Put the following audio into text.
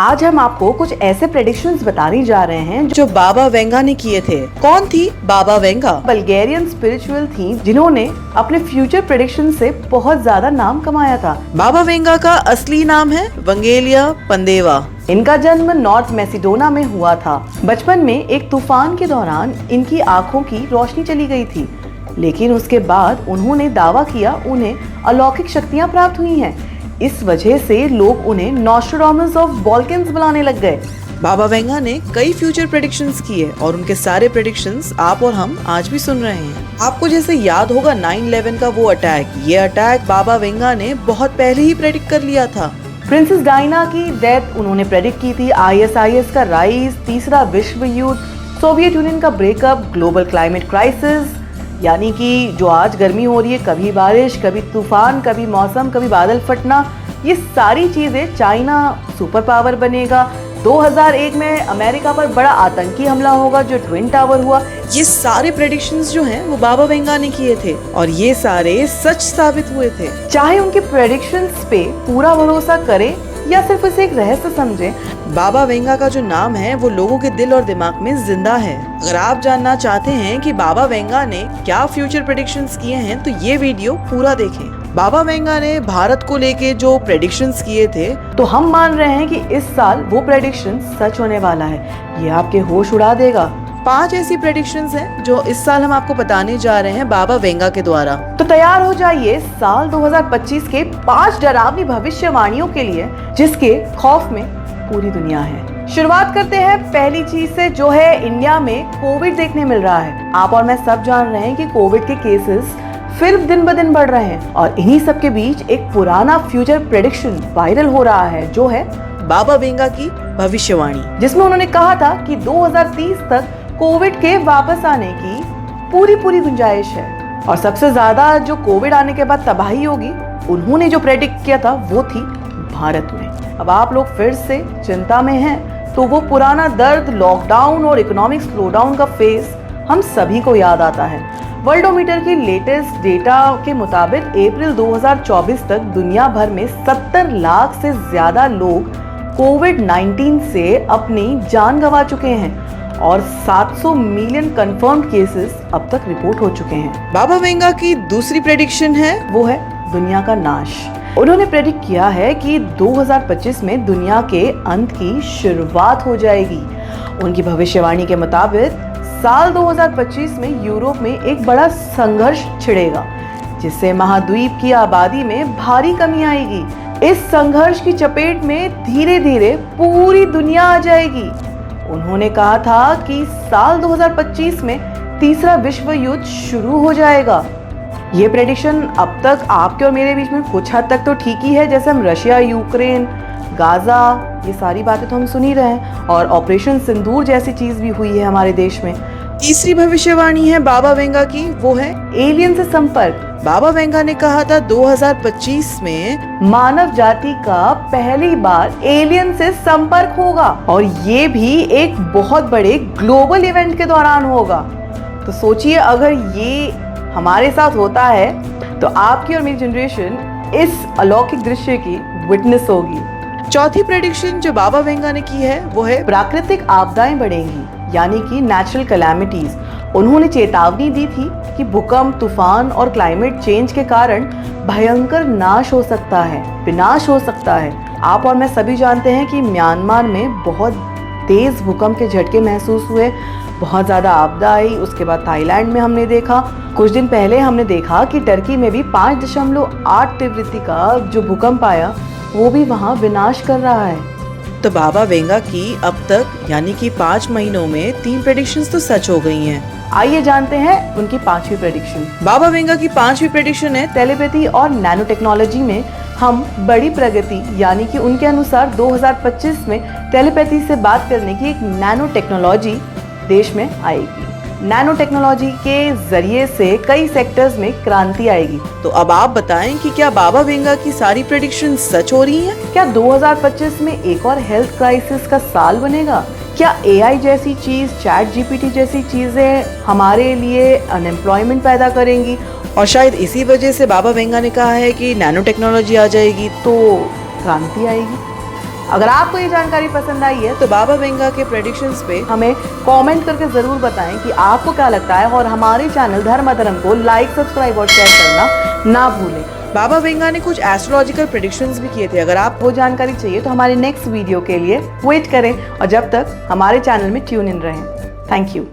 आज हम आपको कुछ ऐसे प्रेडिक्शंस बताने जा रहे हैं जो बाबा वेंगा ने किए थे। कौन थी बाबा वेंगा? बल्गेरियन स्पिरिचुअल थी जिन्होंने अपने फ्यूचर प्रेडिक्शन से बहुत ज्यादा नाम कमाया था। बाबा वेंगा का असली नाम है वंगेलिया पंदेवा। इनका जन्म नॉर्थ मैसिडोना में हुआ था। बचपन में एक तूफान के दौरान इनकी आंखों की रोशनी चली गई थी, लेकिन उसके बाद उन्होंने दावा किया उन्हें अलौकिक शक्तियां प्राप्त हुई हैं। इस वजह से लोग उन्हें नॉस्ट्राडामस ऑफ बाल्कन्स बुलाने लग गए। बाबा वेंगा ने कई फ्यूचर प्रेडिक्शंस किए और उनके सारे प्रेडिक्शंस आप और हम आज भी सुन रहे हैं। आपको जैसे याद होगा 9/11 का वो अटैक, ये अटैक बाबा वेंगा ने बहुत पहले ही प्रेडिक्ट कर लिया था। प्रिंसेस डायना की डेथ उन्होंने प्रेडिक्ट की थी। ISIS का राइज, तीसरा विश्व युद्ध, सोवियत यूनियन का ब्रेकअप, ग्लोबल क्लाइमेट क्राइसिस, यानी कि जो आज गर्मी हो रही है, कभी बारिश, कभी तूफान, कभी मौसम, कभी बादल फटना, ये सारी चीजें, चाइना सुपर पावर बनेगा, 2001 में अमेरिका पर बड़ा आतंकी हमला होगा जो ट्विन टावर हुआ, ये सारे प्रेडिक्शंस जो हैं वो बाबा वेंगा ने किए थे और ये सारे सच साबित हुए थे। चाहे उनके प्रेडिक्शंस पे पूरा भरोसा करें या सिर्फ इसे एक रहस्य समझें, बाबा वेंगा का जो नाम है वो लोगों के दिल और दिमाग में जिंदा है। अगर आप जानना चाहते हैं कि बाबा वेंगा ने क्या फ्यूचर प्रेडिक्शंस किए हैं तो ये वीडियो पूरा देखें। बाबा वेंगा ने भारत को लेके जो प्रेडिक्शंस किए थे, तो हम मान रहे हैं कि इस साल वो प्रेडिक्शन सच होने वाला है। ये आपके होश उड़ा देगा। 5 ऐसी प्रेडिक्शंस हैं जो इस साल हम आपको बताने जा रहे हैं बाबा वेंगा के द्वारा। तो तैयार हो जाइए साल 2025 के 5 डरावनी भविष्यवाणियों के लिए जिसके खौफ में पूरी दुनिया है। शुरुआत करते हैं पहली चीज से, जो है इंडिया में कोविड देखने मिल रहा है। आप और मैं सब जान रहे हैं कि कोविड के केसेस फिर दिन ब दिन बढ़ रहे हैं और इन्हीं सब के बीच एक पुराना फ्यूचर प्रेडिक्शन वायरल हो रहा है जो है बाबा वेंगा की भविष्यवाणी, जिसमें उन्होंने कहा था कि 2030 तक कोविड के वापस आने की पूरी गुंजाइश है और सबसे ज्यादा जो कोविड आने के बाद तबाही होगी, उन्होंने जो प्रेडिक्ट किया था वो थी भारत में। अब आप लोग फिर से चिंता में हैं तो वो पुराना दर्द, लॉकडाउन और इकोनॉमिक स्लोडाउन का फेज हम सभी को याद आता है। वर्ल्डोमीटर की लेटेस्ट डेटा के मुताबिक अप्रैल 2024 तक दुनिया भर में 70 लाख से ज्यादा लोग कोविड-19 से अपनी जान गंवा चुके हैं और 700 मिलियन कंफर्म्ड केसेस अब तक रिपोर्ट हो चुके हैं। बाबा वेंगा की दूसरी प्रेडिक्शन है वो है दुनिया का नाश। उन्होंने प्रेडिक्ट किया है कि 2025 में दुनिया के अंत की शुरुआत हो जाएगी। उनकी भविष्यवाणी के मुताबिक साल 2025 में यूरोप में एक बड़ा संघर्ष छिड़ेगा जिससे महाद्वीप की आबादी में भारी कमी आएगी। इस संघर्ष की चपेट में धीरे धीरे पूरी दुनिया आ जाएगी। उन्होंने कहा था कि साल 2025 में तीसरा विश्व युद्ध शुरू हो जाएगा। ये प्रेडिक्शन अब तक आपके और मेरे बीच में कुछ हद तक तो ठीक ही है, जैसे हम रशिया, यूक्रेन, गाजा, ये सारी बातें तो हम सुन ही रहे हैं और ऑपरेशन सिंदूर जैसी चीज भी हुई है हमारे देश में। तीसरी भविष्यवाणी है बाबा वेंगा की, वो है एलियन से संपर्क। बाबा वेंगा ने कहा था 2025 में मानव जाति का पहली बार एलियन से संपर्क होगा और ये भी एक बहुत बड़े ग्लोबल इवेंट के दौरान होगा। तो सोचिए, अगर ये हमारे साथ होता है तो आपकी और मेरी जनरेशन इस अलौकिक दृश्य की विटनेस होगी। चौथी प्रेडिक्शन जो बाबा वेंगा ने की है वो है प्राकृतिक आपदाएं बढ़ेंगी, यानी कि नेचुरल कैलामिटीज। उन्होंने चेतावनी दी थी कि भूकंप, तूफान और क्लाइमेट चेंज के कारण भयंकर नाश हो सकता है, विनाश हो सकता है। आप और मैं सभी जानते हैं कि म्यांमार में बहुत तेज भूकंप के झटके महसूस हुए, बहुत ज्यादा आपदा आई। उसके बाद थाईलैंड में हमने देखा, कुछ दिन पहले हमने देखा कि टर्की में भी 5.8 तीव्रता का जो भूकंप आया वो भी वहाँ विनाश कर रहा है। तो बाबा वेंगा की अब तक यानी कि 5 महीनों में 3 प्रेडिक्शंस तो सच हो गई हैं। आइए जानते हैं उनकी 5वीं प्रेडिक्शन। बाबा वेंगा की 5वीं प्रेडिक्शन है टेलीपैथी और नैनो टेक्नोलॉजी में हम बड़ी प्रगति, यानी कि उनके अनुसार 2025 में टेलीपैथी से बात करने की एक नैनो टेक्नोलॉजी देश में आएगी। नैनो टेक्नोलॉजी के जरिए से कई सेक्टर्स में क्रांति आएगी। तो अब आप बताएं कि क्या बाबा वेंगा की सारी प्रेडिक्शन सच हो रही हैं? क्या 2025 में एक और हेल्थ क्राइसिस का साल बनेगा? क्या AI जैसी चीज, ChatGPT जैसी चीजें हमारे लिए अनएम्प्लॉयमेंट पैदा करेंगी? और शायद इसी वजह से बाबा वेंगा ने कहा है कि नैनो टेक्नोलॉजी आ जाएगी तो क्रांति आएगी। अगर आपको ये जानकारी पसंद आई है तो बाबा वेंगा के प्रेडिक्शंस पे हमें कमेंट करके जरूर बताएं कि आपको क्या लगता है, और हमारे चैनल धर्म अधर्म को लाइक, सब्सक्राइब और शेयर करना ना भूलें। बाबा वेंगा ने कुछ एस्ट्रोलॉजिकल प्रेडिक्शंस भी किए थे। अगर आप वो जानकारी चाहिए तो हमारे नेक्स्ट वीडियो के लिए वेट करें, और जब तक हमारे चैनल में ट्यून इन रहें। Thank you.